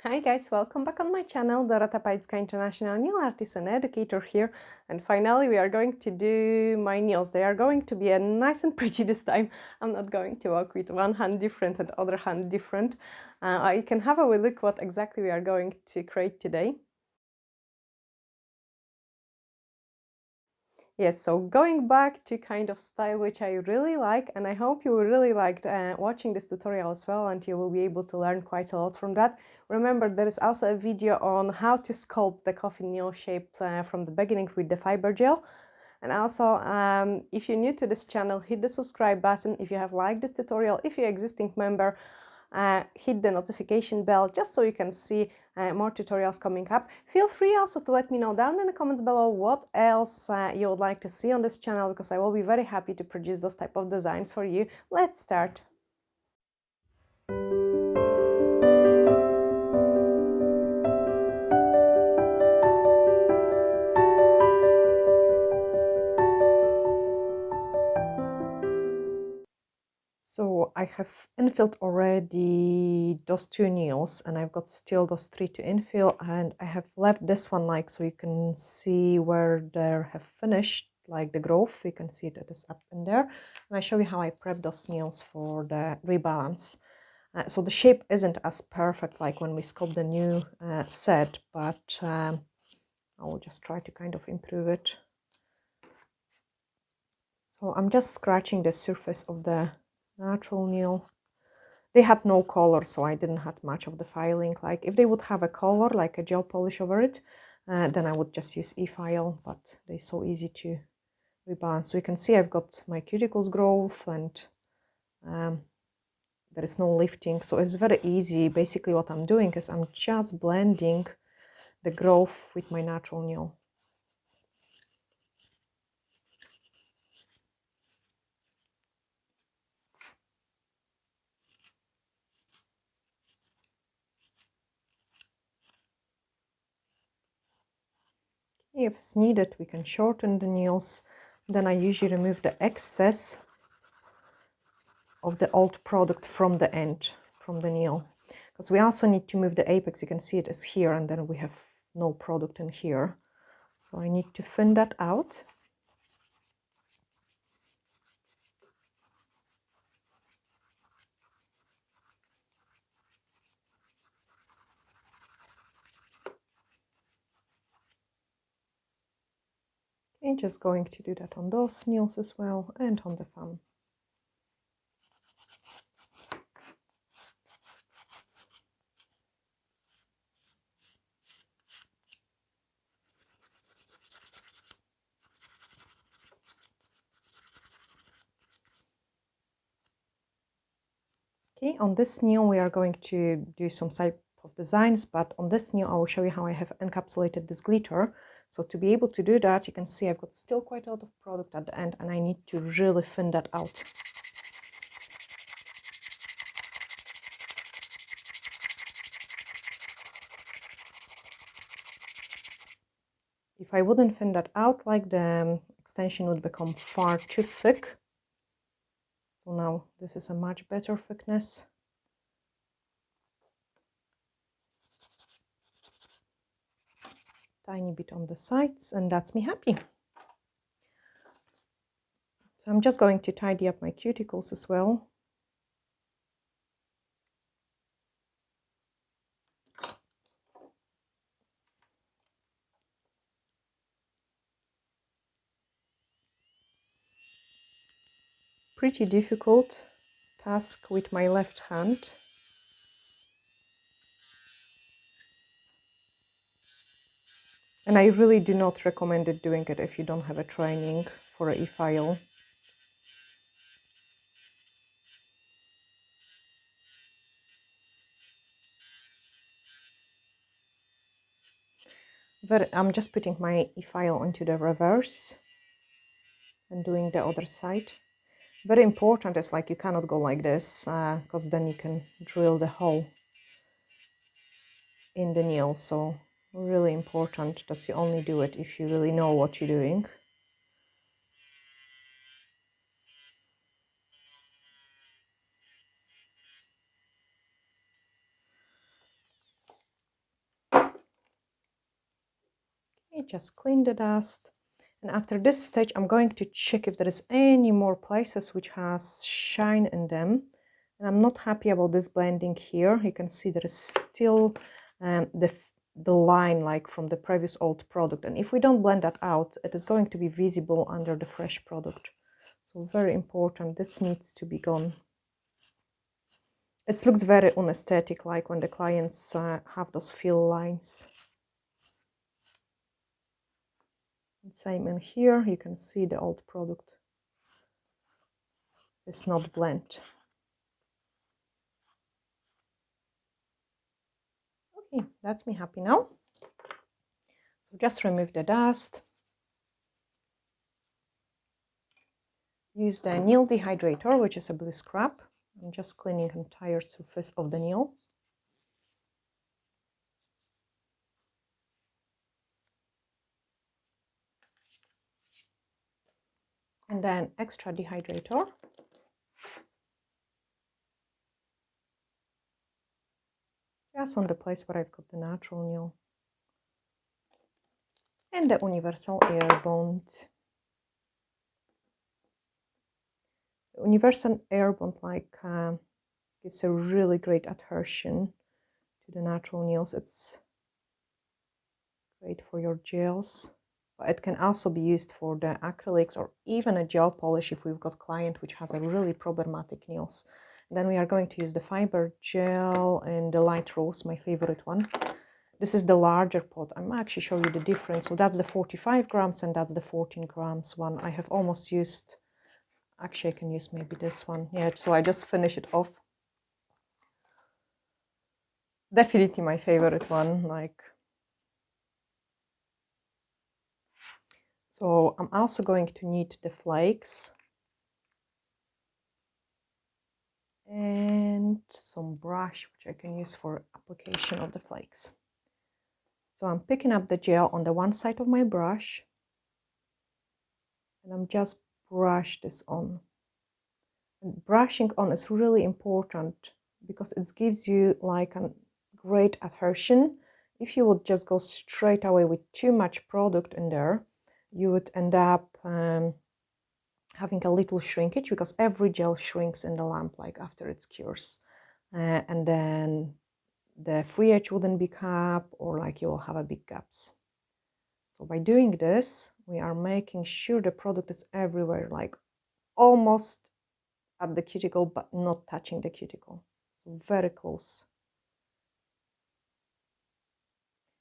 Hi guys, welcome back on my channel, Dorota Paicka, International Nail Artist and Educator here. And finally we are going to do my nails. They are going to be nice and pretty this time. I'm not going to work with one hand different and other hand different. I can have a look what exactly we are going to create today. Yes, so going back to kind of style which I really like, and I hope you will really like watching this tutorial as well, and you will be able to learn quite a lot from that. Remember, there is also a video on how to sculpt the coffin nail shape from the beginning with the fiber gel. And also, if you're new to this channel, hit the subscribe button. If you have liked this tutorial, if you're an existing member, hit the notification bell just so you can see more tutorials coming up. Feel free also to let me know down in the comments below what else you would like to see on this channel, because I will be very happy to produce those type of designs for you. Let's start. So I have infilled already those two nails, and I've got still those three to infill, and I have left this one like so you can see where they have finished, like the growth. You can see that it's up in there, and I show you how I prep those nails for the rebalance. So the shape isn't as perfect like when we sculpt the new set, but I will just try to kind of improve it. So I'm just scratching the surface of the natural nail. They had no color, so I didn't have much of the filing. Like if they would have a color, like a gel polish over it, then I would just use e-file, but they're so easy to rebalance. So you can see I've got my cuticles growth, and there is no lifting, so it's very easy. Basically what I'm doing is I'm just blending the growth with my natural nail. If it's needed, we can shorten the nails. Then I usually remove the excess of the old product from the end, from the nail, because we also need to move the apex. You can see it is here, and then we have no product in here, so I need to thin that out. I'm just going to do that on those nails as well, and on the thumb. Okay, on this nail we are going to do some type of designs, but on this nail I will show you how I have encapsulated this glitter. So to be able to do that, you can see I've got still quite a lot of product at the end, and I need to really thin that out. If I wouldn't thin that out, like the extension would become far too thick. So now this is a much better thickness. Tiny bit on the sides, and that's me happy. So I'm just going to tidy up my cuticles as well. Pretty difficult task with my left hand. And I really do not recommend doing it if you don't have a training for an e-file. I'm just putting my e-file into the reverse and doing the other side. Very important is like you cannot go like this, because then you can drill the hole in the nail. So really important that you only do it if you really know what you're doing. just clean the dust. And after this stage, I'm going to check if there is any more places which has shine in them. And I'm not happy about this blending here. You can see there is still the line like from the previous old product. And if we don't blend that out, it is going to be visible under the fresh product. So very important, this needs to be gone. It looks very unaesthetic, like when the clients have those fill lines. Same in here, you can see the old product is not blend. Okay, that's me happy now. So just remove the dust. Use the nail dehydrator, which is a blue scrub. I'm just cleaning the entire surface of the nail. And then extra dehydrator. Just on the place where I've got the natural nail. And the universal air bond. The universal air bond gives a really great adhesion to the natural nails. It's great for your gels. But it can also be used for the acrylics or even a gel polish if we've got client which has a really problematic nails. And then we are going to use the fiber gel and the light rose, my favorite one. This is the larger pot. I'm actually show you the difference. So that's the 45 grams and that's the 14 grams one. I have almost used, actually I can use maybe this one. Yeah, so I just finish it off. Definitely my favorite one. So I'm also going to need the flakes. And some brush, which I can use for application of the flakes. So I'm picking up the gel on the one side of my brush. And I'm just brush this on. And brushing on is really important because it gives you like a great adhesion. If you would just go straight away with too much product in there, you would end up having a little shrinkage because every gel shrinks in the lamp like after it cures. And then the free edge wouldn't be cap or like you will have a big gaps. So by doing this, we are making sure the product is everywhere, like almost at the cuticle, but not touching the cuticle. So very close.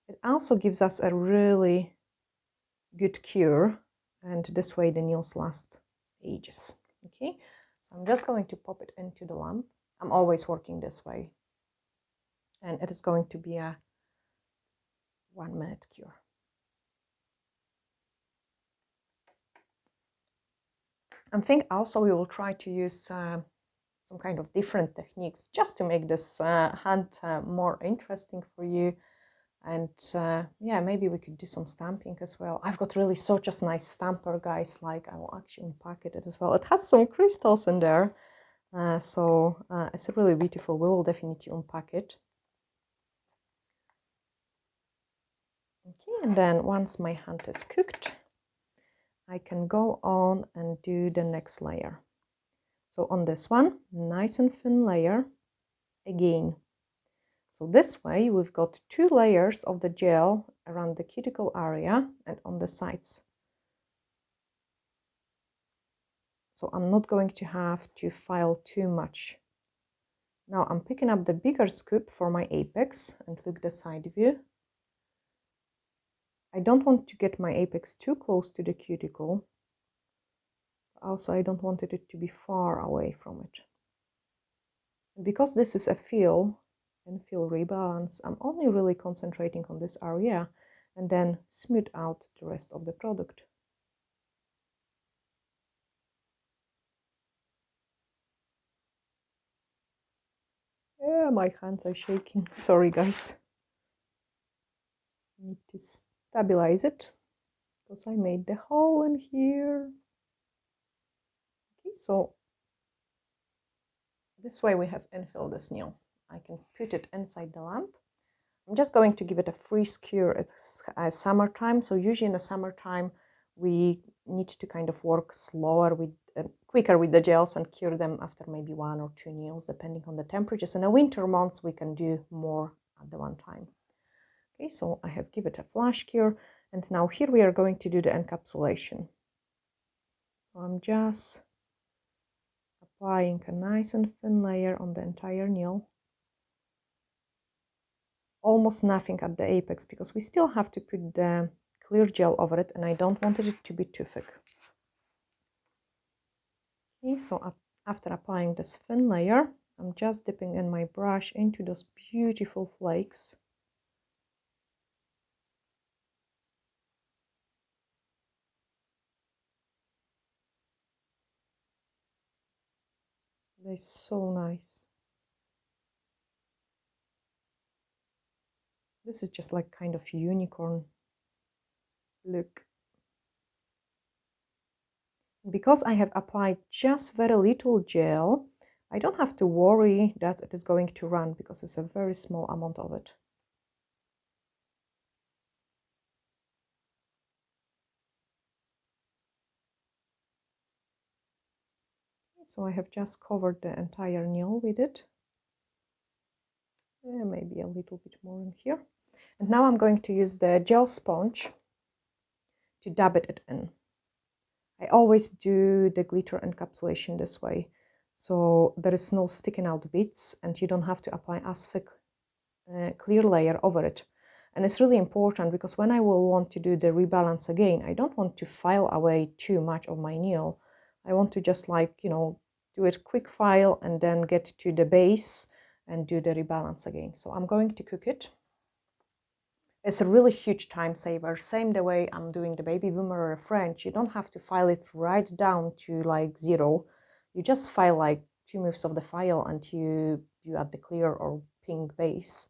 It also gives us a really good cure, and this way the nails last ages. Okay, so I'm just going to pop it into the lamp. I'm always working this way. And it is going to be a 1 minute cure. I think also we will try to use some kind of different techniques just to make this hand more interesting for you. And yeah, maybe we could do some stamping as well. I've got really such a nice stamper, guys. Like I will actually unpack it as well. It has some crystals in there. So it's really beautiful. We will definitely unpack it. Okay, and then once my hand is cooked, I can go on and do the next layer. So on this one, nice and thin layer again. So this way we've got 2 layers of the gel around the cuticle area and on the sides. So I'm not going to have to file too much. Now I'm picking up the bigger scoop for my apex and look the side view. I don't want to get my apex too close to the cuticle. Also, I don't want it to be far away from it. And because this is a fill and fill rebalance, I'm only really concentrating on this area and then smooth out the rest of the product. Yeah, my hands are shaking. Sorry, guys. I need to stabilize it because I made the hole in here. Okay, so this way we have infilled this nail. I can put it inside the lamp. I'm just going to give it a freeze cure. It's summertime, so usually in the summertime we need to kind of work slower with quicker with the gels and cure them after maybe 1 or 2 nails, depending on the temperatures. In the winter months we can do more at the one time. Okay, so I have given it a flash cure, and now here we are going to do the encapsulation. So I'm just applying a nice and thin layer on the entire nail. Almost nothing at the apex, because we still have to put the clear gel over it, and I don't want it to be too thick. Okay, so after applying this thin layer, I'm just dipping in my brush into those beautiful flakes. They're so nice. This is just like kind of unicorn look. Because I have applied just very little gel, I don't have to worry that it is going to run, because it's a very small amount of it. So I have just covered the entire nail with it. Maybe a little bit more in here. And now I'm going to use the gel sponge to dab it in. I always do the glitter encapsulation this way, so there is no sticking out bits and you don't have to apply as thick clear layer over it. And it's really important, because when I will want to do the rebalance again, I don't want to file away too much of my nail. I want to just, like, you know, do it quick file and then get to the base and do the rebalance again. So I'm going to cook it. It's a really huge time saver. Same the way I'm doing the baby boomer or a French. You don't have to file it right down to like 0. You just file like 2 moves of the file and you add the clear or pink base.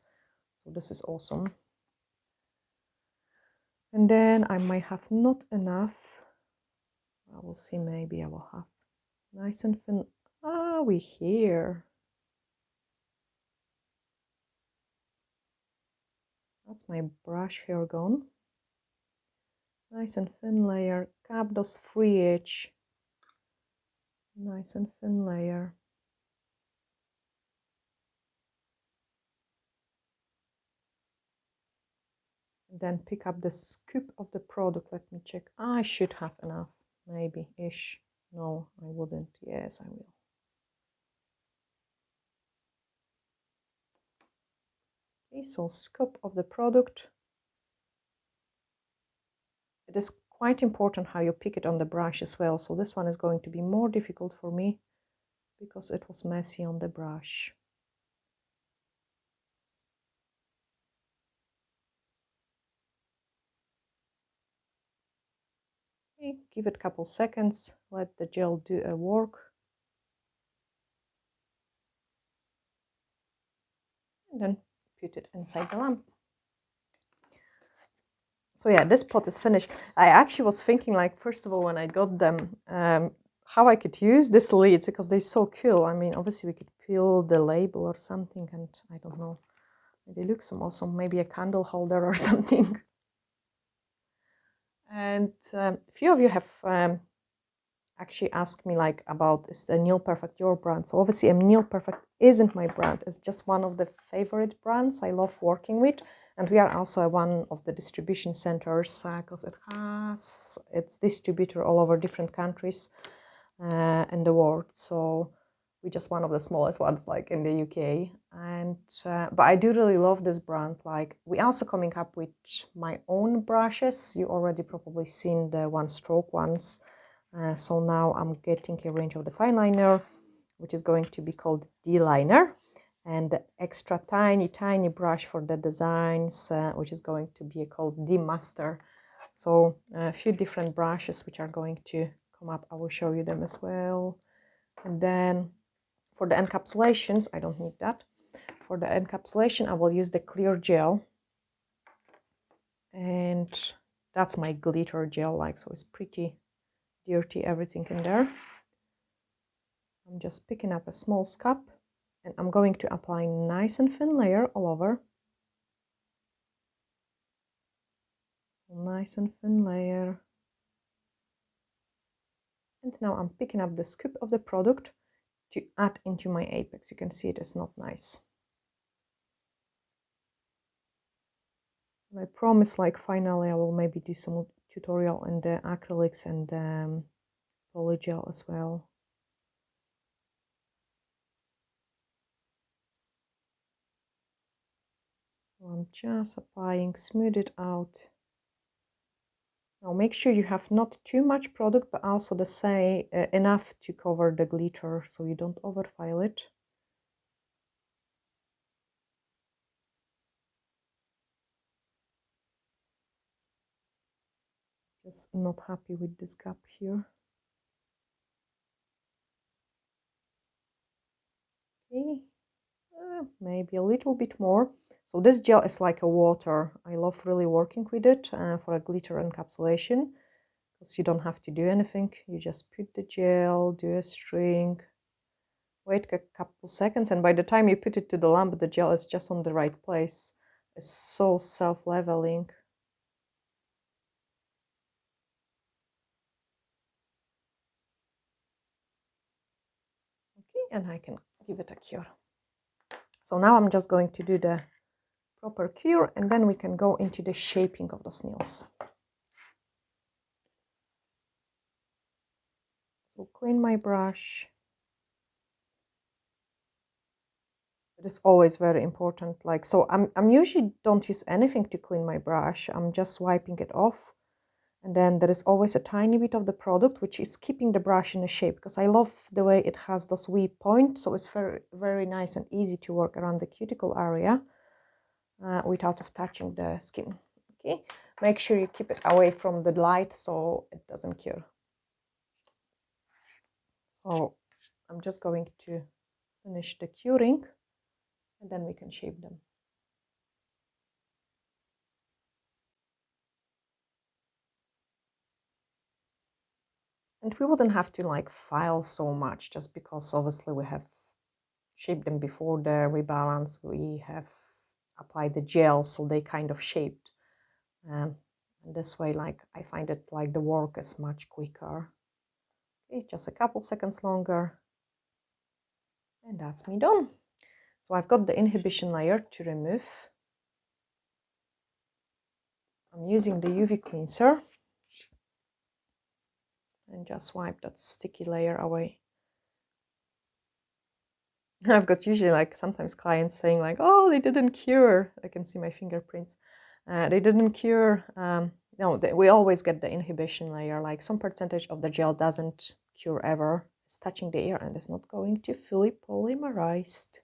So this is awesome. And then I might have not enough. I will see, maybe I will have nice and thin. Ah, we here. That's my brush hair gone. Nice and thin layer. Cap those free edge. Nice and thin layer. And then pick up the scoop of the product. Let me check. I should have enough. Maybe ish. No, I wouldn't. Yes, I will. Okay, so scoop of the product. It is quite important how you pick it on the brush as well. So this one is going to be more difficult for me because it was messy on the brush. Okay, give it a couple seconds, let the gel do a work. And then put it inside the lamp. So yeah, this pot is finished. I actually was thinking, like, first of all, when I got them, how I could use these lids, because they're so cool. I mean, obviously we could peel the label or something, and I don't know. They look so awesome. Maybe a candle holder or something. And a few of you have actually asked me, like, about, is the Nail Perfect your brand? So obviously Nail Perfect isn't my brand. It's just one of the favorite brands I love working with. And we are also one of the distribution centers, because it has its distributor all over different countries in the world. So we're just one of the smallest ones, like in the UK. And but I do really love this brand. Like, we also coming up with my own brushes. You already probably seen the one stroke ones. So now I'm getting a range of the fine liner, which is going to be called D-liner, and the extra tiny brush for the designs, which is going to be called D-master. So a few different brushes which are going to come up. I will show you them as well. And then for the encapsulations, I don't need that. For the encapsulation, I will use the clear gel, and that's my glitter gel, like, so it's pretty dirty, everything in there. I'm just picking up a small scup, and I'm going to apply nice and thin layer all over. nice and thin layer. And now I'm picking up the scoop of the product to add into my apex. You can see it is not nice. And I promise, like, finally I will maybe do some tutorial on the acrylics and polygel as well. So I'm just applying, smooth it out. Now make sure you have not too much product, but also the same enough to cover the glitter, so you don't overfile it. Just not happy with this gap here. Okay, maybe a little bit more. So this gel is like a water. I love really working with it for a glitter encapsulation, because you don't have to do anything. You just put the gel, do a string, wait a couple seconds, and by the time you put it to the lamp, the gel is just on the right place. It's so self-leveling. Okay, and I can give it a cure. So now I'm just going to do the proper cure, and then we can go into the shaping of the nails. So clean my brush. It is always very important. Like, so I'm usually don't use anything to clean my brush. I'm just wiping it off. And then there is always a tiny bit of the product, which is keeping the brush in the shape, because I love the way it has those wee points. So it's very, very nice and easy to work around the cuticle area without touching the skin. Okay, make sure you keep it away from the light so it doesn't cure. So I'm just going to finish the curing, and then we can shape them. And we wouldn't have to like file so much, just because obviously we have shaped them before the rebalance. We have applied the gel, so they kind of shaped. And this way, like, I find it like the work is much quicker. Okay, just a couple seconds longer, and that's me done. So I've got the inhibition layer to remove. I'm using the UV cleanser and just wipe that sticky layer away. I've got usually like sometimes clients saying like, oh, they didn't cure. I can see my fingerprints. They didn't cure. No, we always get the inhibition layer. Like some percentage of the gel doesn't cure ever. It's touching the air and it's not going to fully polymerized.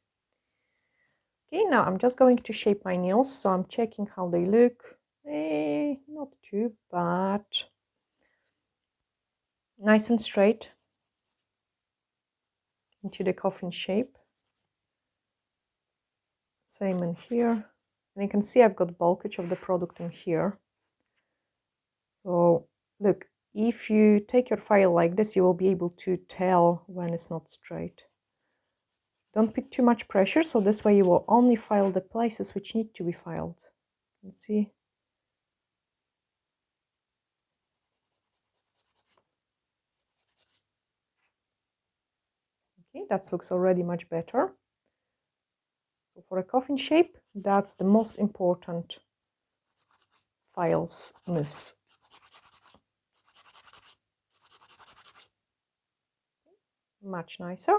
Okay, now I'm just going to shape my nails. So I'm checking how they look. Not too bad. Nice and straight into the coffin shape. Same in here. And you can see I've got bulkage of the product in here. So look, if you take your file like this, you will be able to tell when it's not straight. Don't put too much pressure, so this way you will only file the places which need to be filed. You can see. Okay, that looks already much better. So for a coffin shape, that's the most important files moves. Much nicer.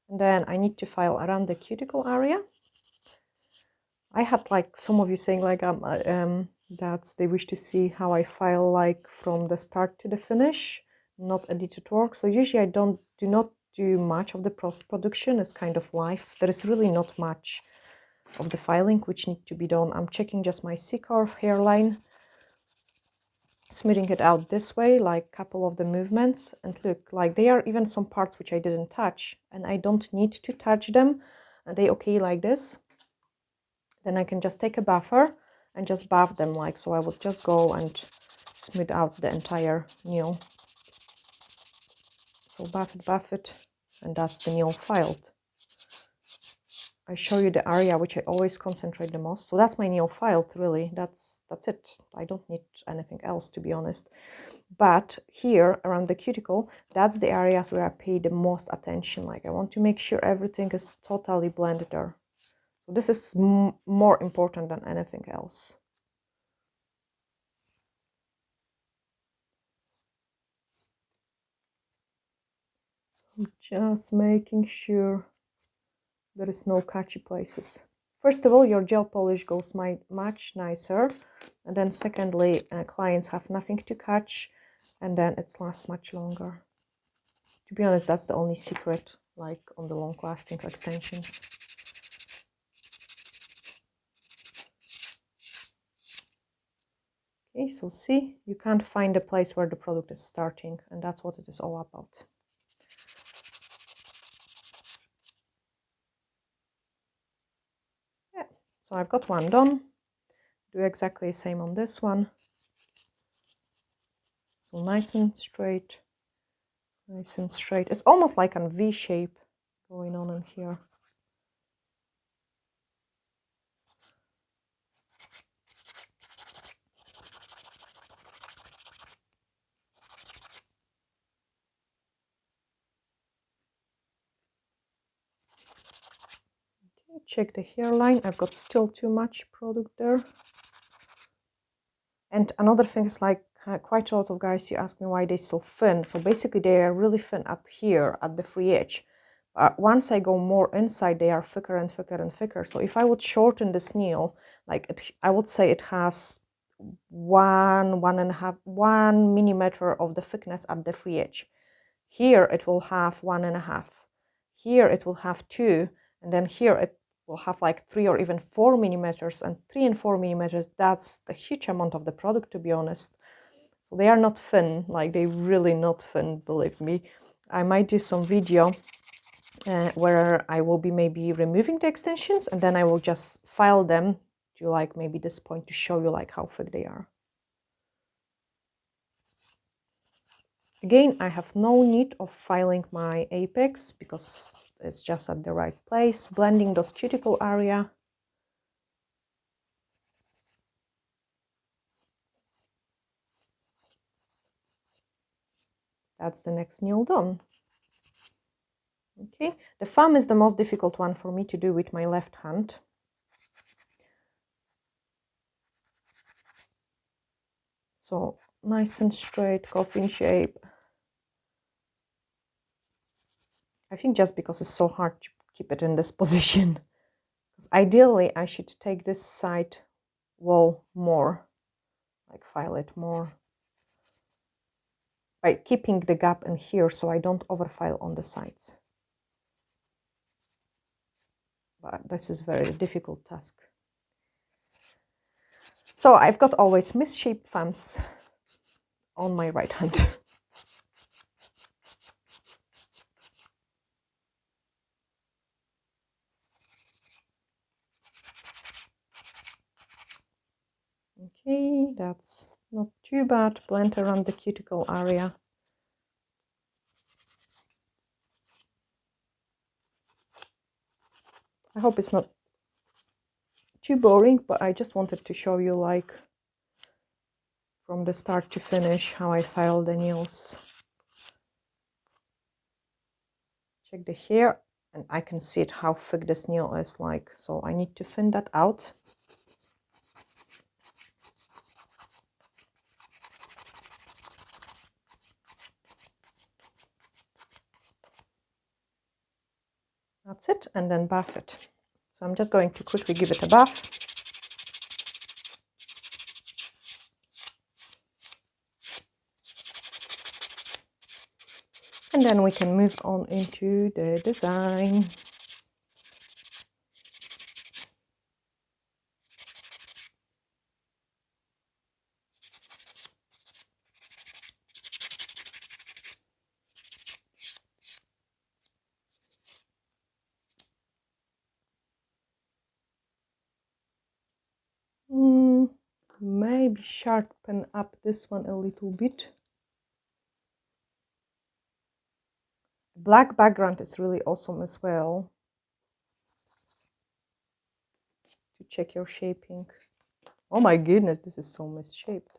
And then I need to file around the cuticle area. I had like some of you saying like that they wish to see how I file like from the start to the finish, not edited work. So usually I do not do much of the post-production. It's kind of live. There is really not much of the filing which need to be done. I'm checking just my C-curve hairline, smoothing it out this way, like a couple of the movements, and look, like there are even some parts which I didn't touch and I don't need to touch them, and they okay like this. Then I can just take a buffer and just buff them, like so. I would just go and smooth out the entire nail. So buff it, and that's the nail filed. I show you the area which I always concentrate the most. So that's my nail filed, really. That's it. I don't need anything else, to be honest. But here around the cuticle, that's the areas where I pay the most attention. Like I want to make sure everything is totally blended there. So this is more important than anything else. So just making sure there is no catchy places. First of all, your gel polish goes much nicer, and then secondly, clients have nothing to catch, and then it's lasts much longer. To be honest, that's the only secret, like on the long-lasting extensions. Okay, so see, you can't find a place where the product is starting, and that's what it is all about. Yeah, so I've got one done. Do exactly the same on this one. So nice and straight, nice and straight. It's almost like a V shape going on in here. Okay, check the hairline. I've got still too much product there. And another thing is, like, quite a lot of guys, you ask me why they're so thin. So basically they are really thin at here, at the free edge. Once I go more inside, they are thicker and thicker and thicker. So if I would shorten this nail, like I would say it has 1 millimeter of the thickness at the free edge. Here it will have 1.5. Here it will have 2, and then here it will have like 3 or even 4 millimeters, and 3 and 4 millimeters, that's a huge amount of the product, to be honest. So they are not thin, like they're really not thin, believe me. I might do some video where I will be maybe removing the extensions, and then I will just file them to like maybe this point to show you like how thick they are. Again, I have no need of filing my apex because it's just at the right place, blending those cuticle area. That's the next nail done. Okay, the thumb is the most difficult one for me to do with my left hand. So nice and straight, coffin shape. I think just because it's so hard to keep it in this position. Because ideally, I should take this side wall more, like file it more, by keeping the gap in here so I don't overfile on the sides. But this is a very difficult task. So I've got always misshaped thumbs on my right hand. Okay, that's not too bad. Blend around the cuticle area. I hope it's not too boring, but I just wanted to show you like from the start to finish how I file the nails. Check the hair, and I can see it how thick this nail is like, so I need to thin that out. That's it, and then buff it. So I'm just going to quickly give it a buff. And then we can move on into the design. Maybe sharpen up this one a little bit. Black background is really awesome as well. to check your shaping. Oh my goodness, this is so misshaped.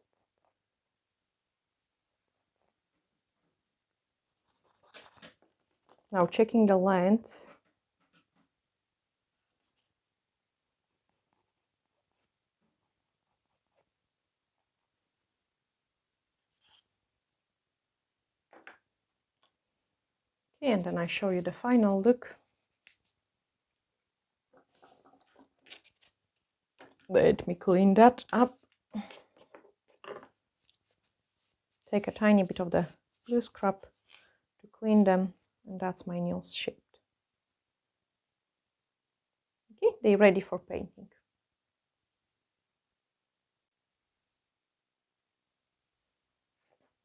Now checking the length. Okay, and then I show you the final look. Let me clean that up. Take a tiny bit of the blue scrub to clean them, and that's my nails shaped. Okay, they're ready for painting.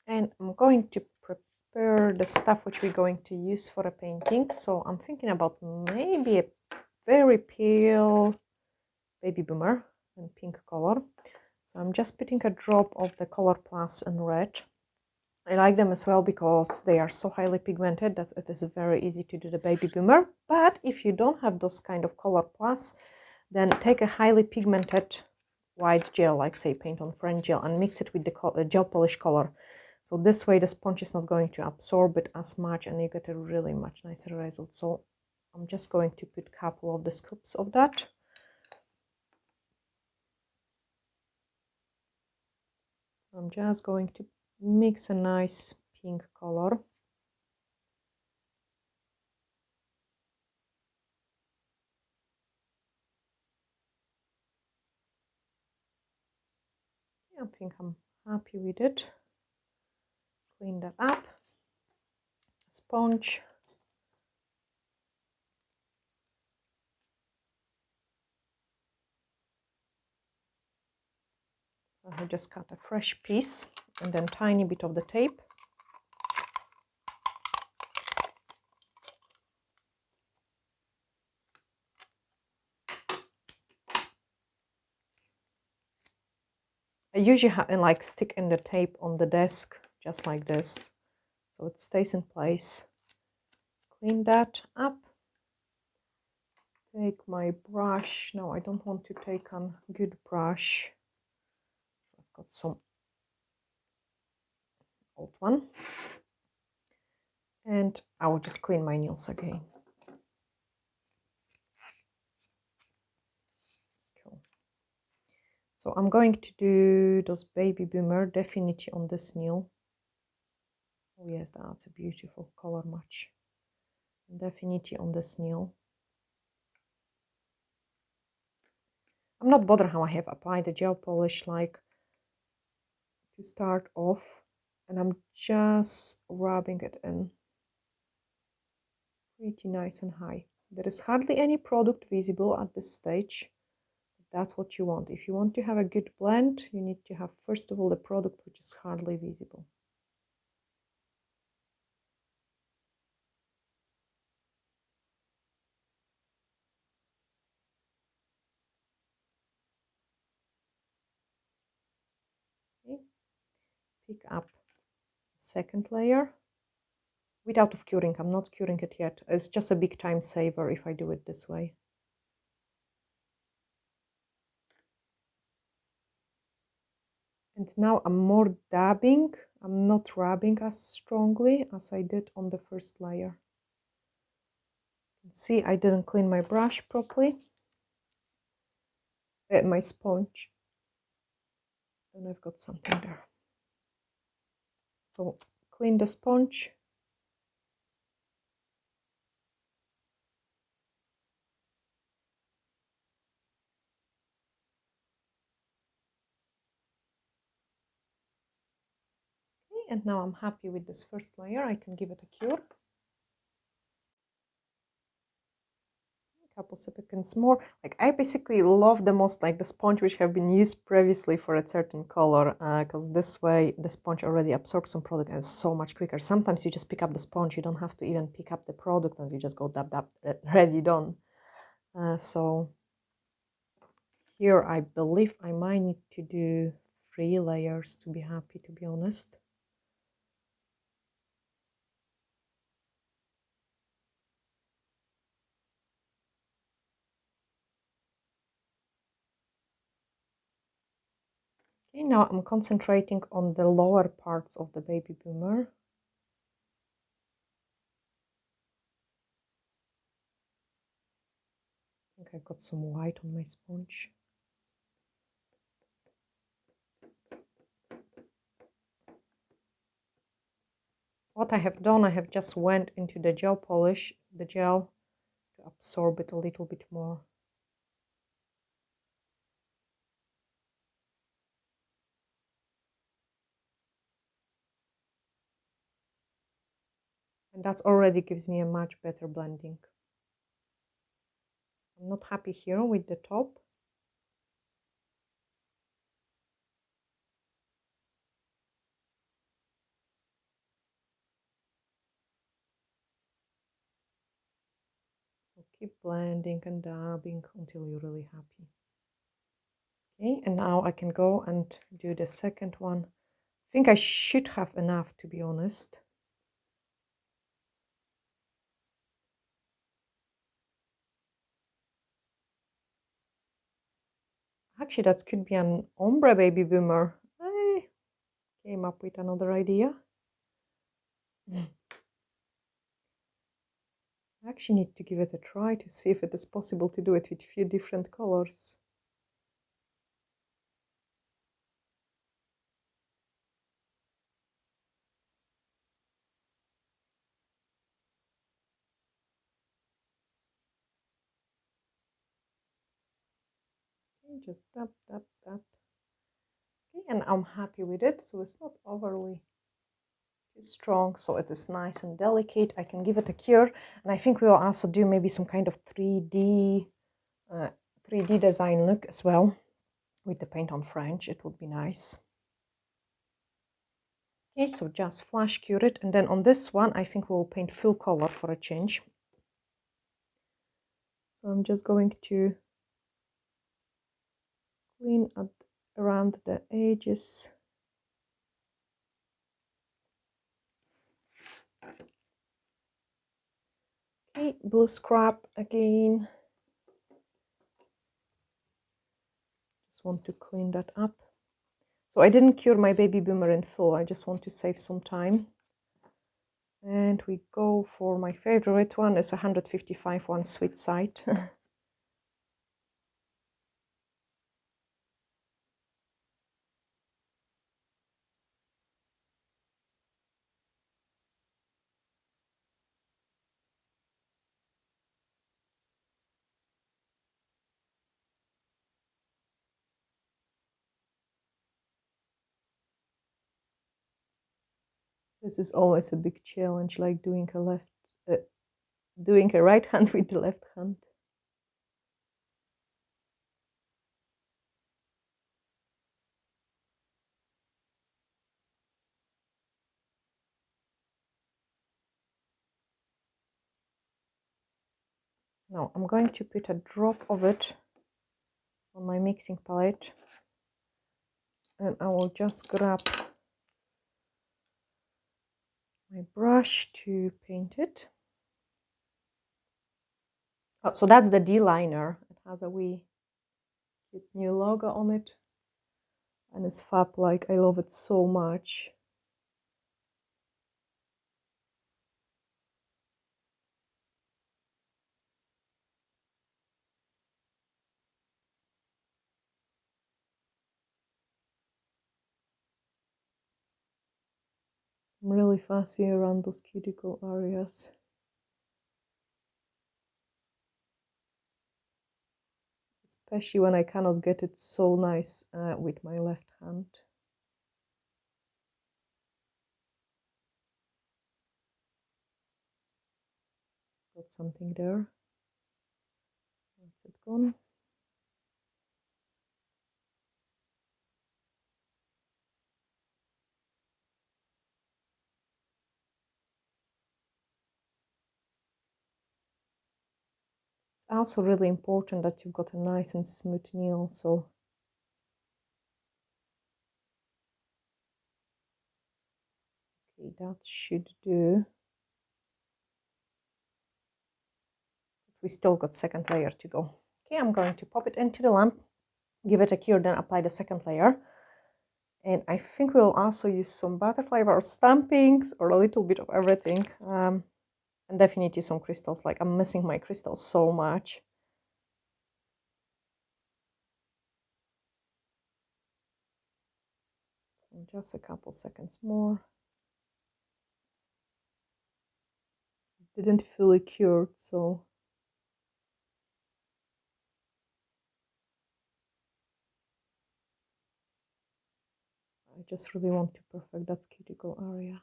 And I'm going to prepare the stuff which we're going to use for a painting. So I'm thinking about maybe a very pale baby boomer in pink color. So I'm just putting a drop of the Color Plus in red. I like them as well because they are so highly pigmented that it is very easy to do the baby boomer. But if you don't have those kind of Color Plus, then take a highly pigmented white gel, like say paint on French gel, and mix it with the gel polish color. So this way the sponge is not going to absorb it as much and you get a really much nicer result. So I'm just going to put a couple of the scoops of that. I'm just going to mix a nice pink color. I think I'm happy with it. Clean that up. Sponge. I just cut a fresh piece and then tiny bit of the tape. I usually like stick in the tape on the desk just like this, so it stays in place. Clean that up. Take my brush. No, I don't want to take a good brush. I've got some old one. And I will just clean my nails again. Cool. So I'm going to do those baby boomer definitely on this nail. Oh yes, that's a beautiful color match. Definitely on this nail. I'm not bothered how I have applied the gel polish like to start off, and I'm just rubbing it in pretty nice and high. There is hardly any product visible at this stage. That's what you want. If you want to have a good blend, you need to have first of all the product which is hardly visible. Okay. Pick up second layer without of curing. I'm not curing it yet. It's just a big time saver if I do it this way. And now I'm more dabbing. I'm not rubbing as strongly as I did on the first layer. See, I didn't clean my brush properly. My sponge. And I've got something there. So clean the sponge. Okay, and now I'm happy with this first layer. I can give it a cure. Couple seconds more. Like I basically love the most like the sponge which have been used previously for a certain color, because this way the sponge already absorbs some product and it's so much quicker. Sometimes you just pick up the sponge, you don't have to even pick up the product and you just go dab dab, ready, done. So here I believe I might need to do 3 layers to be happy, to be honest. now I'm concentrating on the lower parts of the baby boomer. I think I've got some white on my sponge. What I have done, I have just went into the gel polish, the gel, to absorb it a little bit more. And that already gives me a much better blending. I'm not happy here with the top. So keep blending and dabbing until you're really happy. Okay, and now I can go and do the second one. I think I should have enough, to be honest. Actually, that could be an ombre baby boomer. I came up with another idea. I actually need to give it a try to see if it is possible to do it with a few different colors. Okay, just tap, tap, tap. Okay, and I'm happy with it, so it's not overly too strong, so it is nice and delicate. I can give it a cure, and I think we will also do maybe some kind of 3D design look as well with the paint on French. It would be nice. Okay, so just flash cure it, and then on this one I think we'll paint full color for a change. So I'm just going to clean up around the edges. Okay, blue scrap again. Just want to clean that up. So I didn't cure my baby boomer in full, I just want to save some time. And we go for my favorite one, is 155 one sweet side. This is always a big challenge, like doing a right hand with the left hand. Now I'm going to put a drop of it on my mixing palette, and I will just grab my brush to paint it. Oh, so that's the D liner. It has a wee cute new logo on it, and it's fab. Like, I love it so much. I'm really fussy around those cuticle areas. Especially when I cannot get it so nice with my left hand. Got something there. That's it gone. It's also really important that you've got a nice and smooth nail, so okay, that should do. We still got second layer to go. Okay, I'm going to pop it into the lamp, give it a cure, then apply the second layer. And I think we'll also use some butterfly or stampings or a little bit of everything. And definitely some crystals. Like, I'm missing my crystals so much. So just a couple seconds more. Didn't feel it cured, so I just really want to perfect that cuticle area.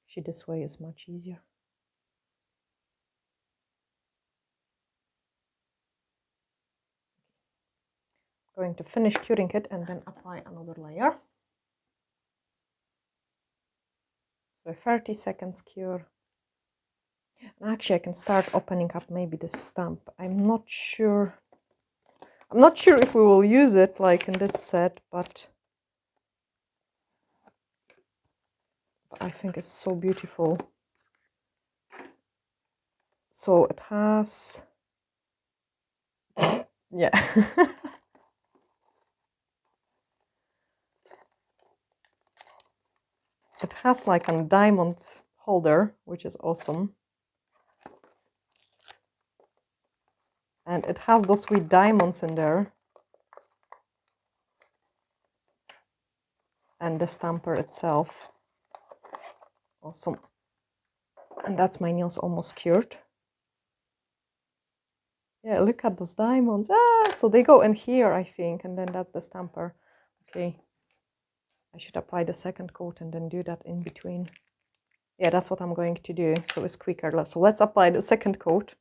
Actually, this way is much easier. Going to finish curing it and then apply another layer. So 30 seconds cure. And actually, I can start opening up maybe the stamp. I'm not sure if we will use it like in this set, but I think it's so beautiful. So it has, yeah. It has like a diamond holder, which is awesome. And it has those sweet diamonds in there. And the stamper itself. Awesome. And that's my nails almost cured. Yeah, look at those diamonds. Ah, so they go in here, I think, and then that's the stamper. Okay. I should apply the second coat and then do that in between. Yeah, that's what I'm going to do, so it's quicker. So let's apply the second coat.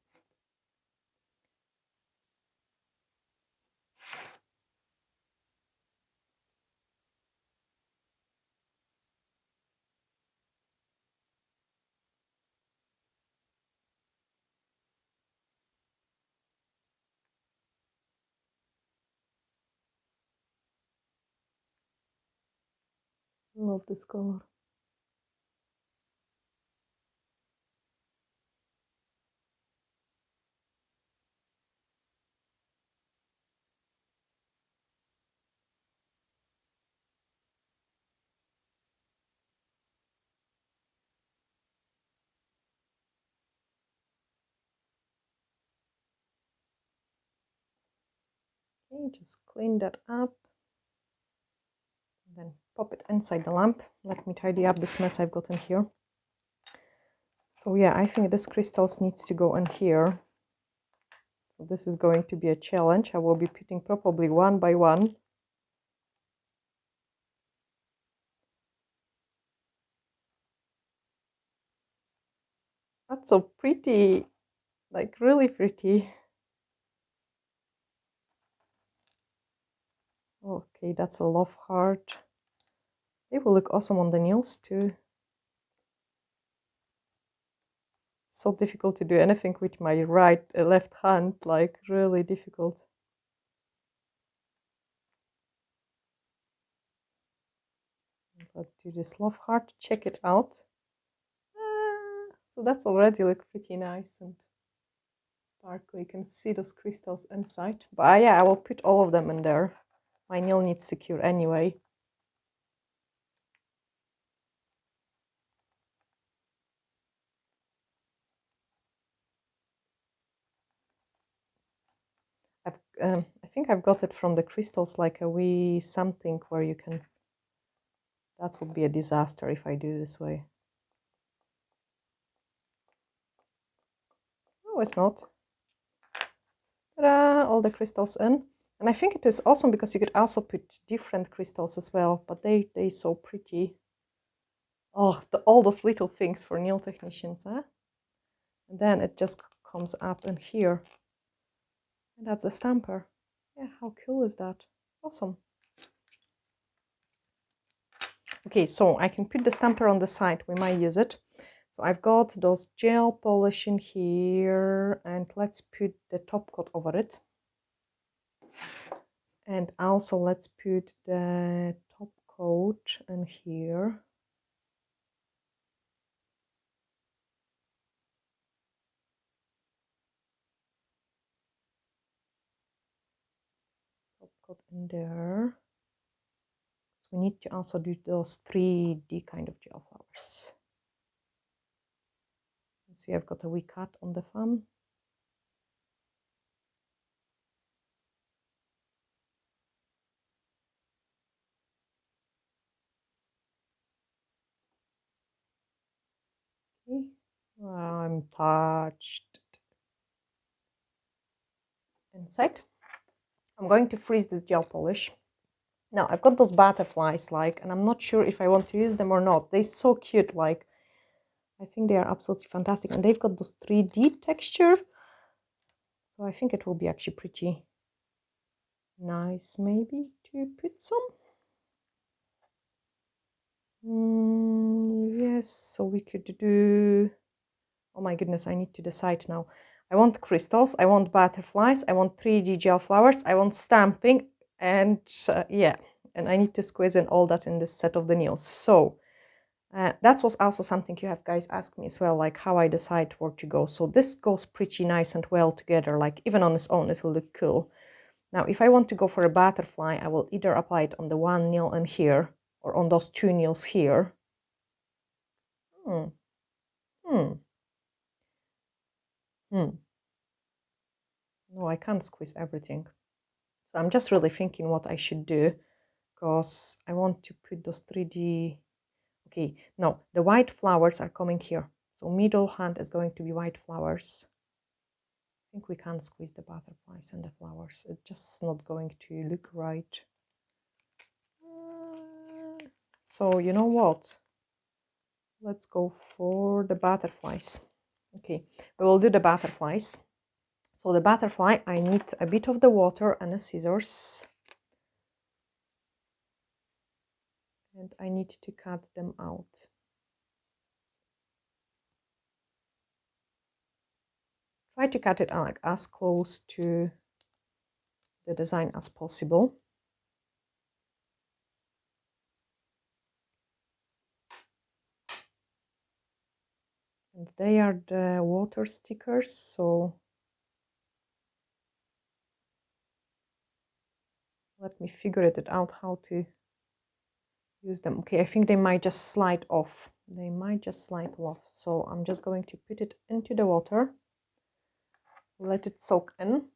I love this color. Okay, just clean that up. And then pop it inside the lamp. Let me tidy up this mess I've got in here. So yeah, I think this crystals needs to go in here. So this is going to be a challenge. I will be putting probably one by one. That's so pretty, like really pretty. Okay, that's a love heart. They will look awesome on the nails too. So difficult to do anything with my left hand, like really difficult. Let's do this love heart, check it out. So that's already look pretty nice and sparkly. You can see those crystals inside. But yeah, I will put all of them in there. My nail needs to cure anyway. I think I've got it from the crystals, like a wee something where you can. That would be a disaster if I do this way. No, it's not. Ta-da! All the crystals in. And I think it is awesome because you could also put different crystals as well, but they so pretty. Oh, all those little things for nail technicians, huh? And then it just comes up in here. And that's a stamper. Yeah, how cool is that? Awesome. Okay, so I can put the stamper on the side. We might use it. So I've got those gel polish in here, and let's put the top coat over it. And also let's put the top coat in here. coat in there. So we need to also do those 3D kind of gel flowers. See, I've got a wee cut on the thumb. Okay. I'm touched inside. I'm going to freeze this gel polish. Now I've got those butterflies, like, and I'm not sure if I want to use them or not. They're so cute, like, I think they are absolutely fantastic, and they've got those 3D texture. So I think it will be actually pretty nice, maybe, to put some. Yes, so we could do, oh my goodness, I need to decide now. I want crystals, I want butterflies, I want 3D gel flowers, I want stamping, and yeah, and I need to squeeze in all that in this set of the nails. So that was also something you have guys asked me as well, like how I decide where to go. So this goes pretty nice and well together, like even on its own it will look cool. Now if I want to go for a butterfly, I will either apply it on the one nail in here or on those 2 nails here. No, I can't squeeze everything. So I'm just really thinking what I should do, because I want to put those 3D. Okay, no, the white flowers are coming here. So middle hand is going to be white flowers. I think we can't squeeze the butterflies and the flowers. It's just not going to look right. So you know what? Let's go for the butterflies. Okay, we will do the butterflies. So the butterfly, I need a bit of the water and a scissors. And I need to cut them out. Try to cut it like as close to the design as possible. And they are the water stickers, so let me figure it out how to use them. Okay, I think they might just slide off. They might just slide off. So I'm just going to put it into the water, let it soak in.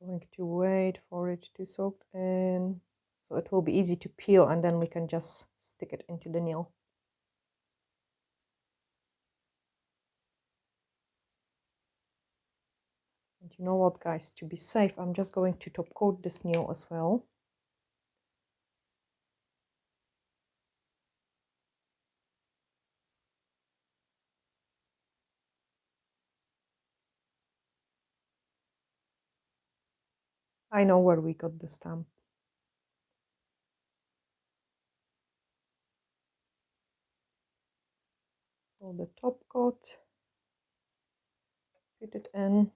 I'm going to wait for it to soak in, so it will be easy to peel, and then we can just stick it into the nail. And you know what, guys, to be safe, I'm just going to top coat this nail as well. I know where we got the stamp. So the top coat, put it in.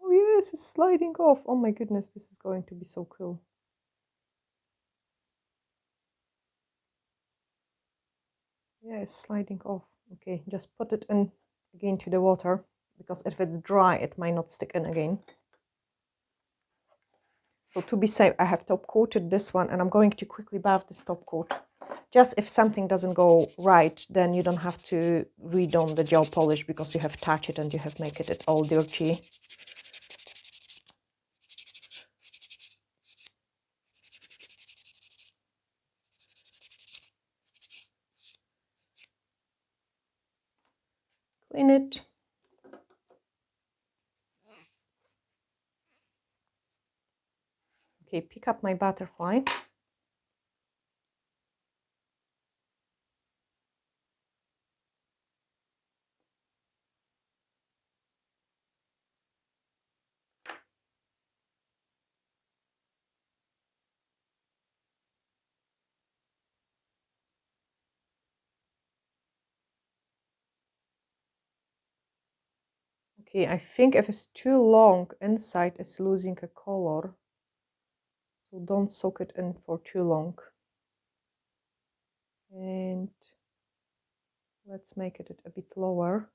Oh yes, it's sliding off. Oh my goodness, this is going to be so cool. Yeah, it's sliding off. Okay, just put it in again to the water, because if it's dry, it might not stick in again. So to be safe, I have top coated this one, and I'm going to quickly buff this top coat. Just if something doesn't go right, then you don't have to redone the gel polish, because you have touched it and you have made it all dirty. Clean it. Okay, pick up my butterfly. Okay, I think if it's too long inside, it's losing a color. So don't soak it in for too long. And let's make it a bit lower.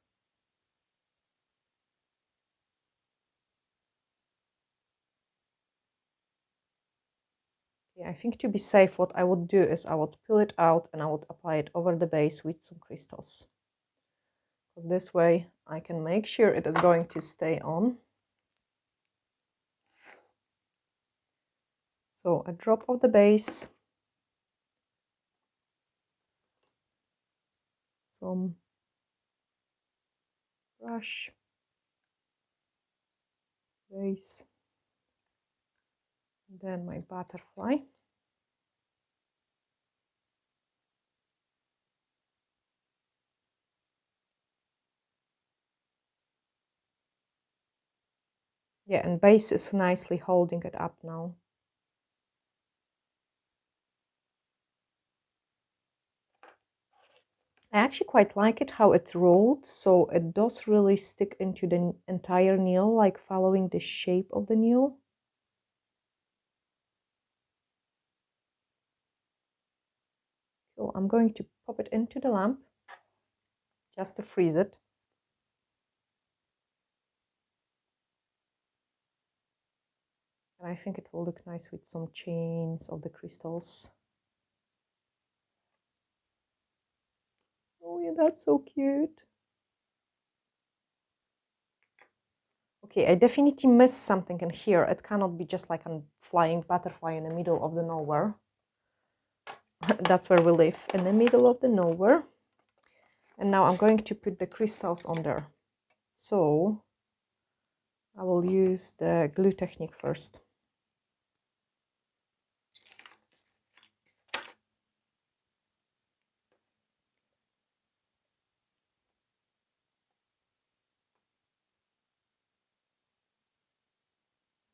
Yeah, I think to be safe, what I would do is I would peel it out and I would apply it over the base with some crystals. Because this way I can make sure it is going to stay on. So a drop of the base, some brush, base, then my butterfly. Yeah, and base is nicely holding it up now. I actually quite like it how it rolled, so it does really stick into the entire nail, like following the shape of the nail. So I'm going to pop it into the lamp just to freeze it. And I think it will look nice with some chains of the crystals. Oh yeah, that's so cute. Okay, I definitely missed something in here. It cannot be just like a flying butterfly in the middle of the nowhere. That's where we live, in the middle of the nowhere. And now I'm going to put the crystals on there. So I will use the glue technique first.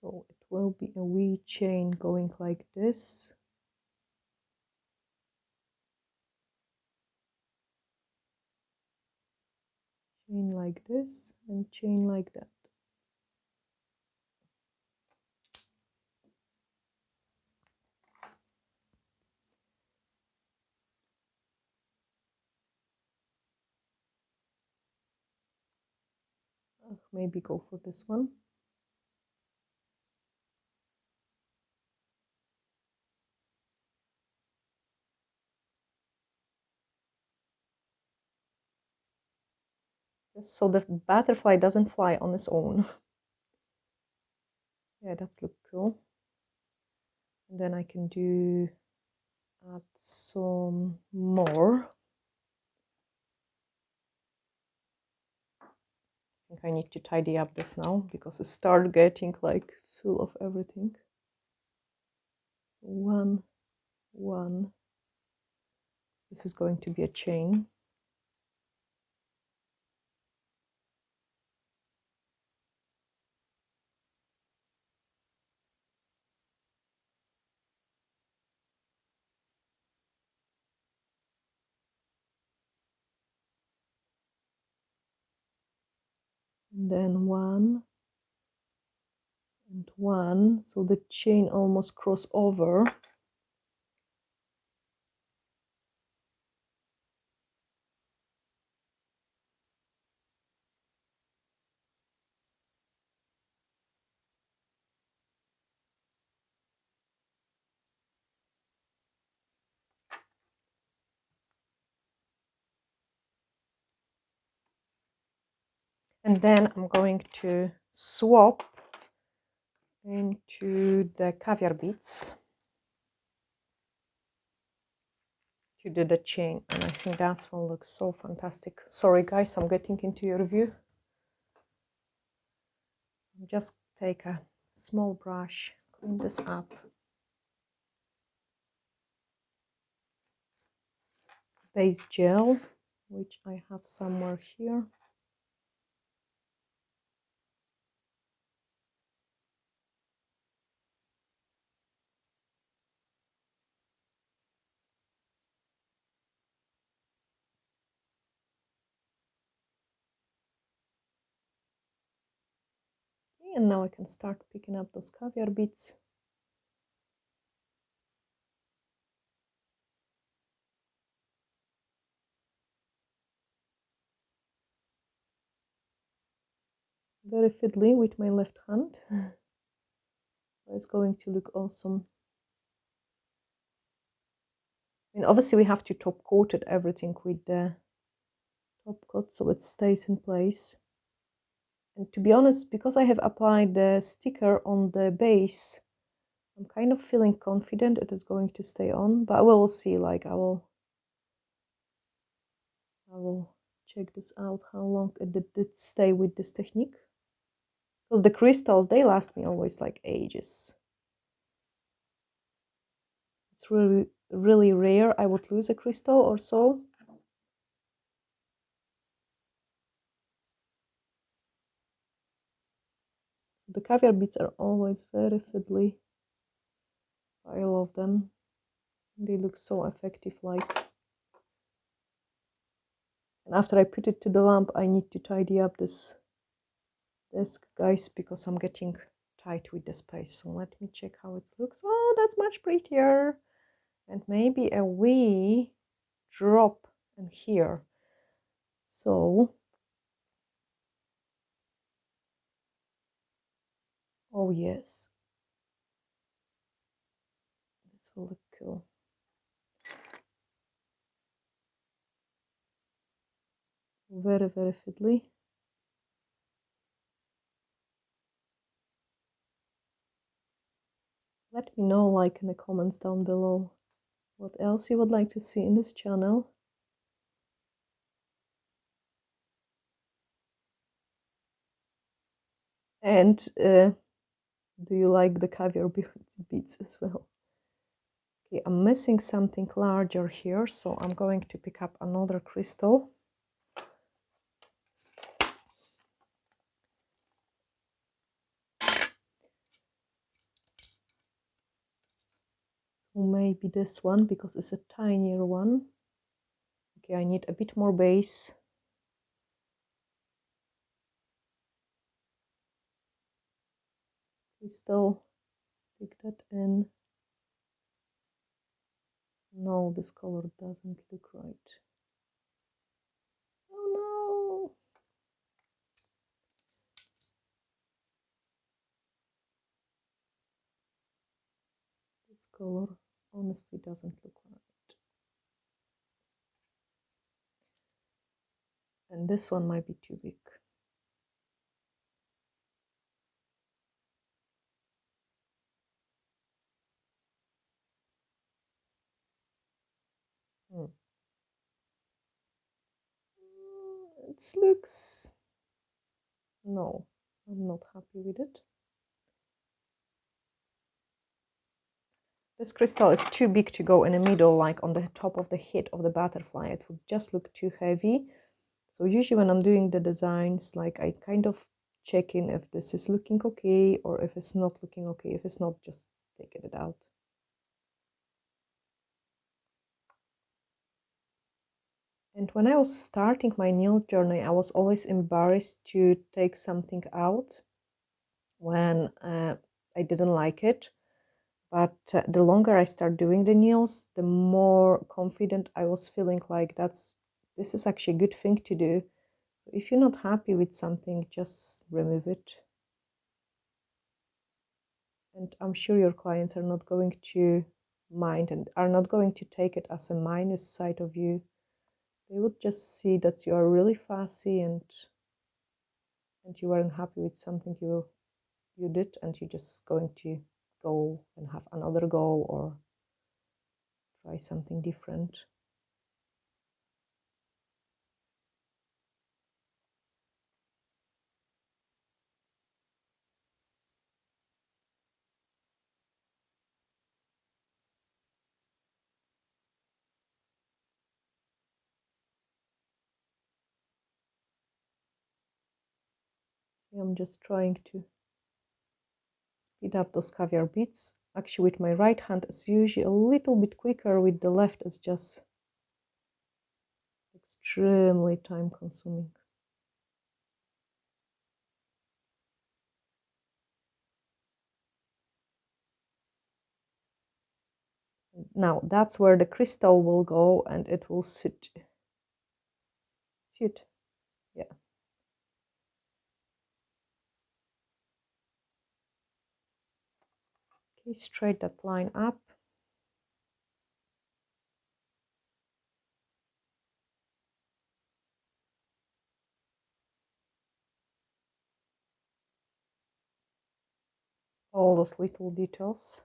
So it will be a wee chain going like this. Chain like this and chain like that. Maybe go for this one. So the butterfly doesn't fly on its own. Yeah, that's look cool. And then I can add some more. I think I need to tidy up this now because it started getting like full of everything. So one. This is going to be a chain. And then one and one, so the chain almost cross over. And then I'm going to swap into the caviar beads to do the chain, and I think that one looks so fantastic. Sorry guys, I'm getting into your view. Just take a small brush, clean this up. Base gel, which I have somewhere here. And now I can start picking up those caviar beads. very fiddly with my left hand. It's going to look awesome. And obviously we have to top coat it, everything with the top coat so it stays in place. And to be honest, because I have applied the sticker on the base, I'm kind of feeling confident it is going to stay on, but we will see. Like I will check this out, how long it did stay with this technique. Because the crystals, they last me always like ages. It's really, really rare I would lose a crystal or so. The caviar beads are always very fiddly. I love them. They look so effective, like. And after I put it to the lamp, I need to tidy up this desk, guys, because I'm getting tight with the space. So let me check how it looks. Oh, that's much prettier. And maybe a wee drop in here. So, oh yes, this will look cool. Very, very fiddly. Let me know, like, in the comments down below, what else you would like to see in this channel. And do you like the caviar beads as well? Okay, I'm missing something larger here, so I'm going to pick up another crystal. So maybe this one, because it's a tinier one. Okay, I need a bit more base. Crystal, stick that in. No, this color doesn't look right. Oh no! This color honestly doesn't look right. And this one might be too big. It looks... No, I'm not happy with it. This crystal is too big to go in the middle, like on the top of the head of the butterfly. It would just look too heavy. So usually when I'm doing the designs, like I kind of check in if this is looking okay or if it's not looking okay. If it's not, just take it out. And when I was starting my nail journey, I was always embarrassed to take something out when I didn't like it. But the longer I start doing the nails, the more confident I was feeling, like this is actually a good thing to do. So if you're not happy with something, just remove it. And I'm sure your clients are not going to mind and are not going to take it as a minus side of you. They would just see that you are really fussy and you weren't happy with something you did, and you're just going to go and have another go or try something different. I'm just trying to speed up those caviar beads. Actually, with my right hand, it's usually a little bit quicker. With the left, it's just extremely time consuming. Now that's where the crystal will go, and it will suit. Yeah. Please straight that line up. All those little details.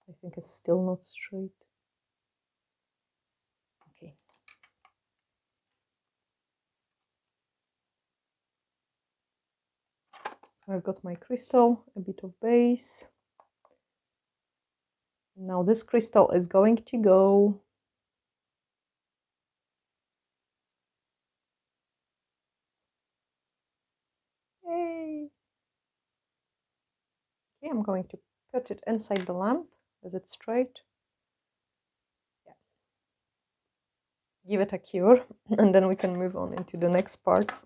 I think it's still not straight. Okay. So I've got my crystal, a bit of base. Now this crystal is going to go. Yay! Okay, I'm going to put it inside the lamp. Is it straight? Yeah. Give it a cure, and then we can move on into the next parts.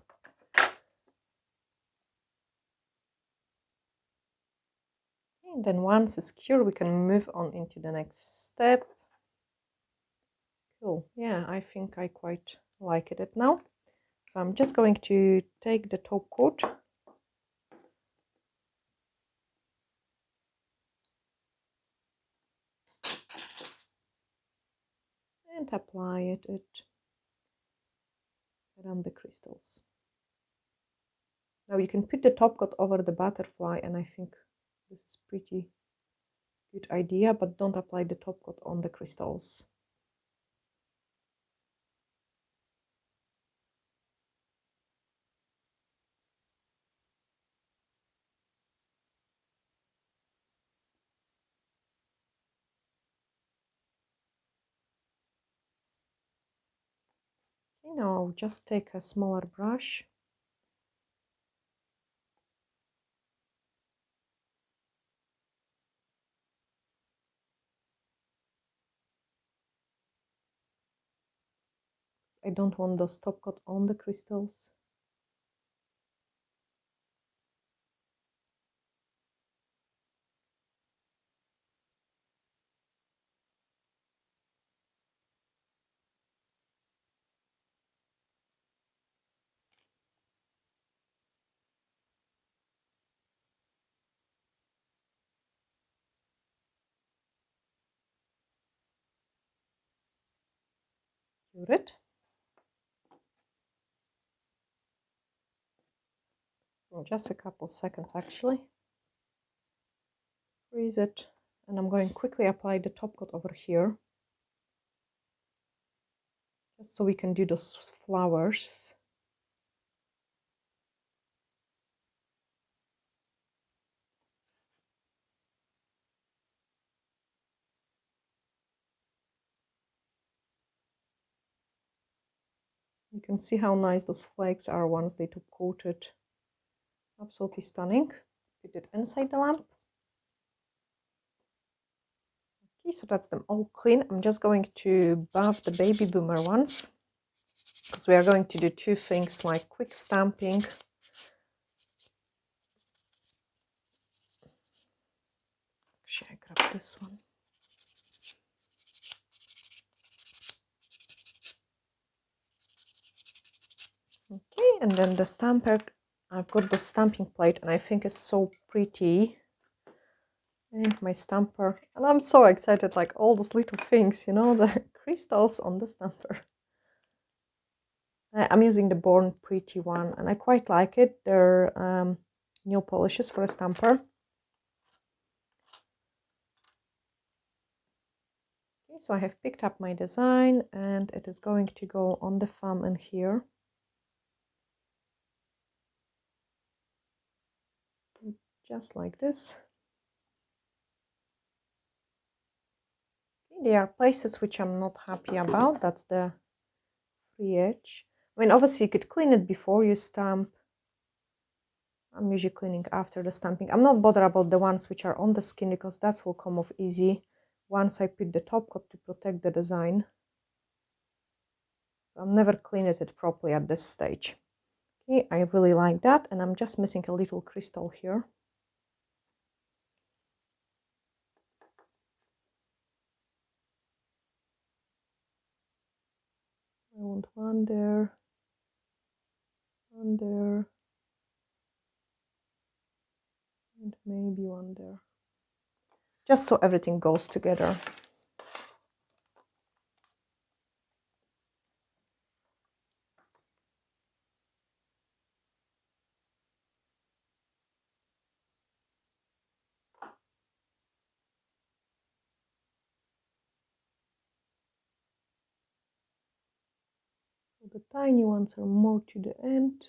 And then once it's cured, we can move on into the next step. Cool. Yeah, I think I quite like it now. So I'm just going to take the top coat and apply it around the crystals. Now you can put the top coat over the butterfly, and I think this is pretty good idea, but don't apply the top coat on the crystals. Okay, now I'll just take a smaller brush. I don't want those top coat on the crystals. Cure it. So just a couple seconds actually. Freeze it, and I'm going to quickly apply the top coat over here, just so we can do those flowers. You can see how nice those flakes are once they top coated. Absolutely stunning. Put it inside the lamp. Okay, so that's them all clean. I'm just going to buff the baby boomer ones, because we are going to do two things like quick stamping. Actually, I grab this one. Okay, and then the stamper, I've got the stamping plate, and I think it's so pretty. And my stamper, and I'm so excited, like all those little things, you know, the crystals on the stamper. I'm using the Born Pretty one, and I quite like it. They're nail polishes for a stamper. Okay, so I have picked up my design, and it is going to go on the thumb in here. Just like this. Okay, there are places which I'm not happy about. That's the free edge. I mean, obviously you could clean it before you stamp. I'm usually cleaning after the stamping. I'm not bothered about the ones which are on the skin, because that will come off easy once I put the top coat to protect the design. So I'm never cleaned it properly at this stage. Okay, I really like that, and I'm just missing a little crystal here. I want one there, and maybe one there. just so everything goes together. The tiny ones are more to the end.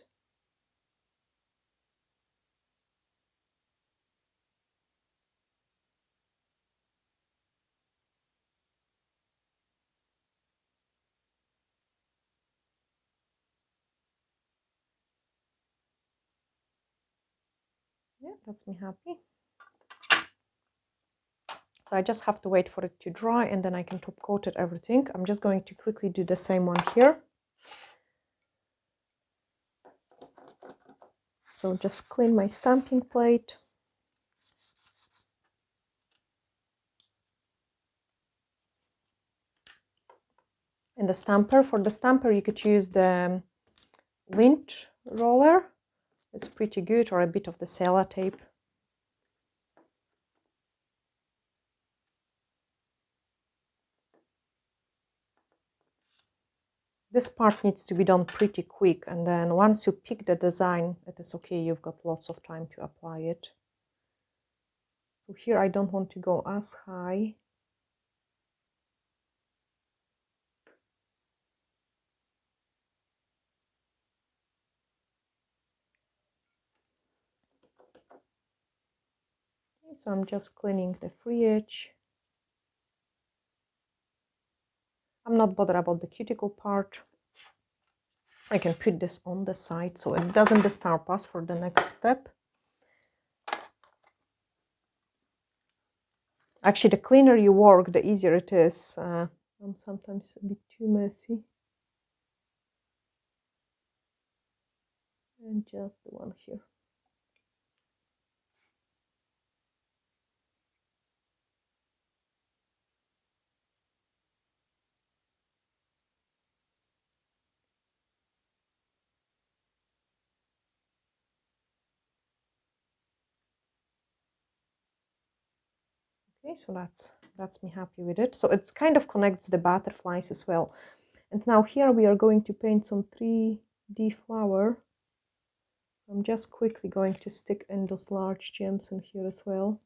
Yeah, that's me happy. So I just have to wait for it to dry and then I can top coat it everything. I'm just going to quickly do the same one here. So just clean my stamping plate. And the stamper. For the stamper you could use the lint roller. It's pretty good, or a bit of the sellotape. This part needs to be done pretty quick, and then once you pick the design, it is okay, you've got lots of time to apply it. So here I don't want to go as high. Okay, so I'm just cleaning the free edge. I'm not bothered about the cuticle part. I can put this on the side so it doesn't disturb us for the next step. Actually, the cleaner you work, the easier it is. I'm sometimes a bit too messy. And just the one here. Okay, so that's me happy with it. So it kind of connects the butterflies as well. And now here we are going to paint some 3D flower. I'm just quickly going to stick in those large gems in here as well.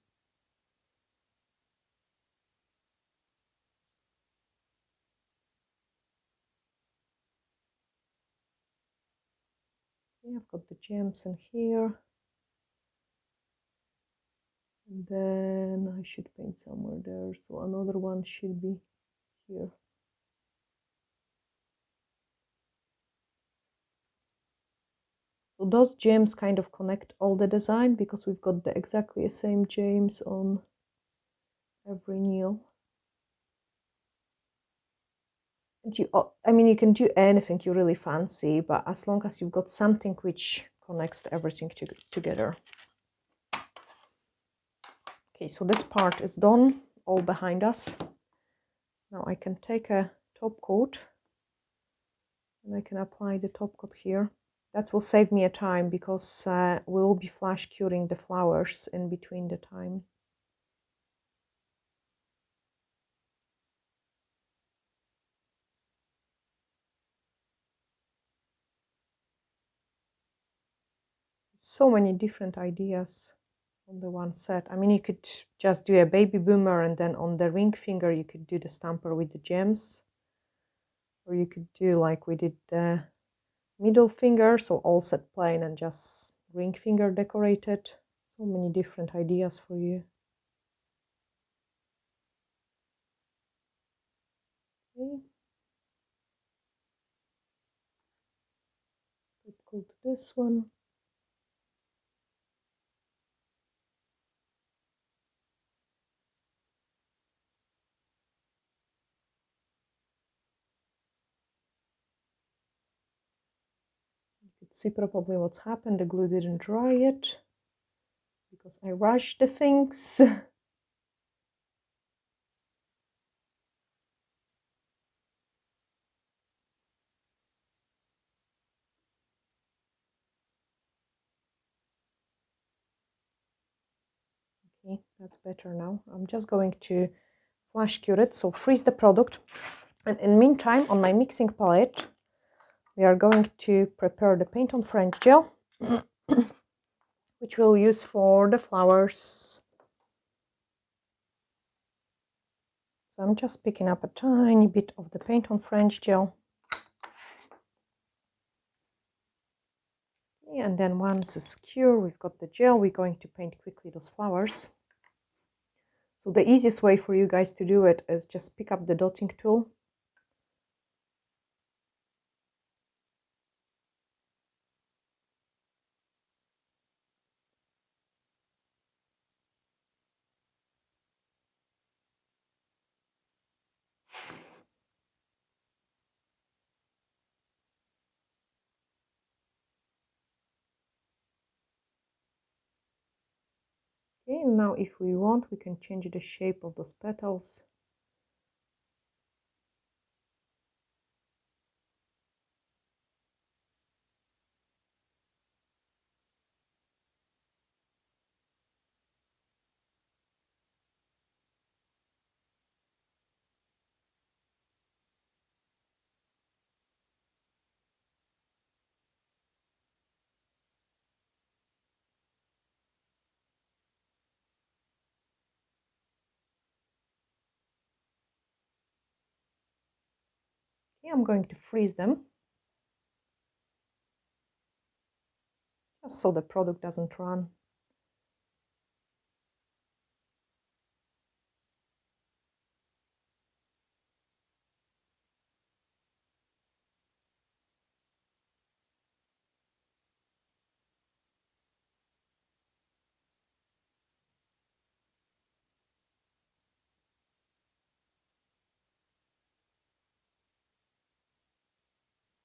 Okay, I've got the gems in here. And then I should paint somewhere there. So another one should be here. So those gems kind of connect all the design because we've got the exactly the same gems on every nail. And I mean, you can do anything you really fancy, but as long as you've got something which connects everything together. Okay, so this part is done, all behind us. Now I can take a top coat and I can apply the top coat here. That will save me a time because we will be flash curing the flowers in between the time. So many different ideas on the one set. I mean, you could just do a baby boomer and then on the ring finger you could do the stamper with the gems. Or you could do like we did the middle finger, so all set plain and just ring finger decorated. So many different ideas for you. Okay. Let's go to this one. You could see probably what's happened. The glue didn't dry yet because I rushed the things. Okay, That's better now. I'm just going to flash cure it, so freeze the product. And in the meantime, on my mixing palette, we are going to prepare the paint on French gel, which we'll use for the flowers. So I'm just picking up a tiny bit of the paint on French gel. And then once it's cured, we've got the gel, we're going to paint quickly those flowers. So the easiest way for you guys to do it is just pick up the dotting tool. Okay, and now if we want, we can change the shape of those petals. Okay, I'm going to freeze them, just so the product doesn't run.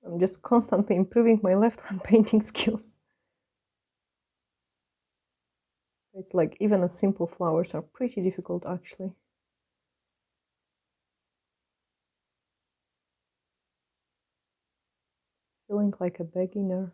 I'm just constantly improving my left-hand painting skills. It's like even the simple flowers are pretty difficult actually. Feeling like a beginner.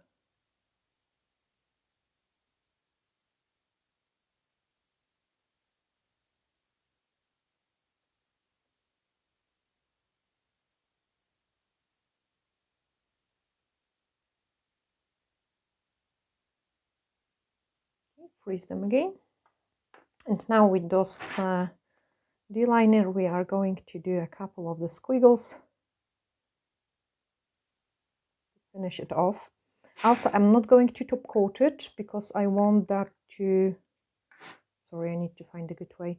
Freeze them again. And now with those D-liner, we are going to do a couple of the squiggles. Finish it off. Also, I'm not going to top coat it because I want that to... Sorry, I need to find a good way.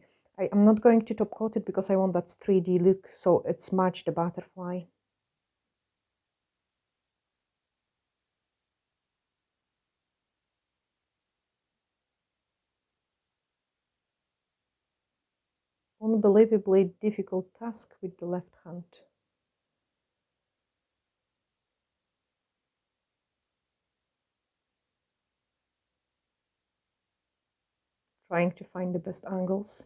I'm not going to top coat it because I want that 3D look, so it's match the butterfly. Unbelievably difficult task with the left hand. Trying to find the best angles.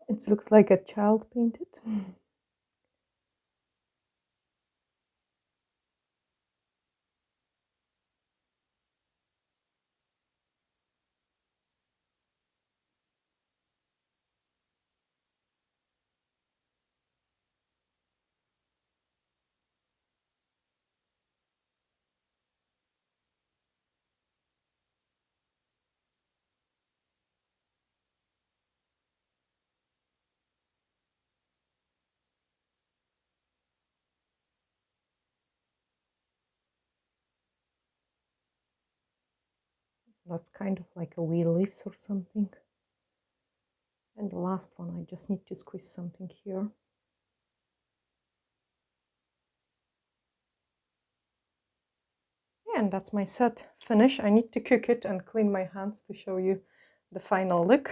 It looks like a child painted. That's kind of like a wee leaves or something. And the last one, I just need to squeeze something here. Yeah, and that's my set finish. I need to cook it and clean my hands to show you the final look.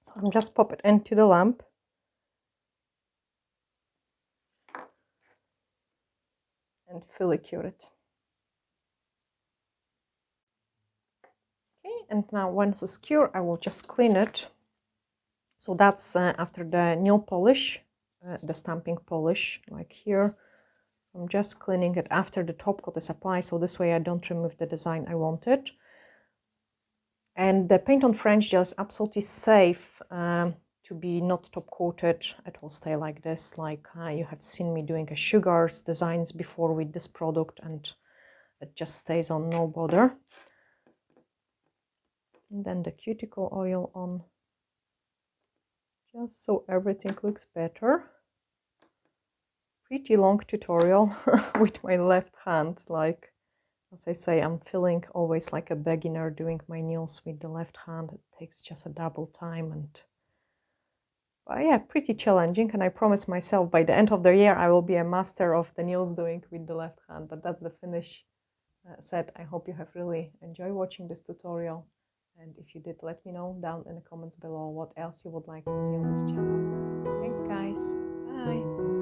So I'm just pop it into the lamp. and filicure it. Okay, and now once it's secure, I will just clean it. So that's after the nail polish, the stamping polish, like here. I'm just cleaning it after the top coat is applied, so this way I don't remove the design I wanted. And the paint on French gel is absolutely safe to be not top coated. It will stay like this, like you have seen me doing a sugars designs before with this product, and it just stays on, no bother. And then the cuticle oil on, just so everything looks better. Pretty long tutorial with my left hand, like as I say, I'm feeling always like a beginner doing my nails with the left hand. It takes just a double time, and but yeah, pretty challenging, and I promise myself by the end of the year I will be a master of the nails doing with the left hand. But that's the finish set. I hope you have really enjoyed watching this tutorial, and if you did, let me know down in the comments below what else you would like to see on this channel. Thanks guys, bye!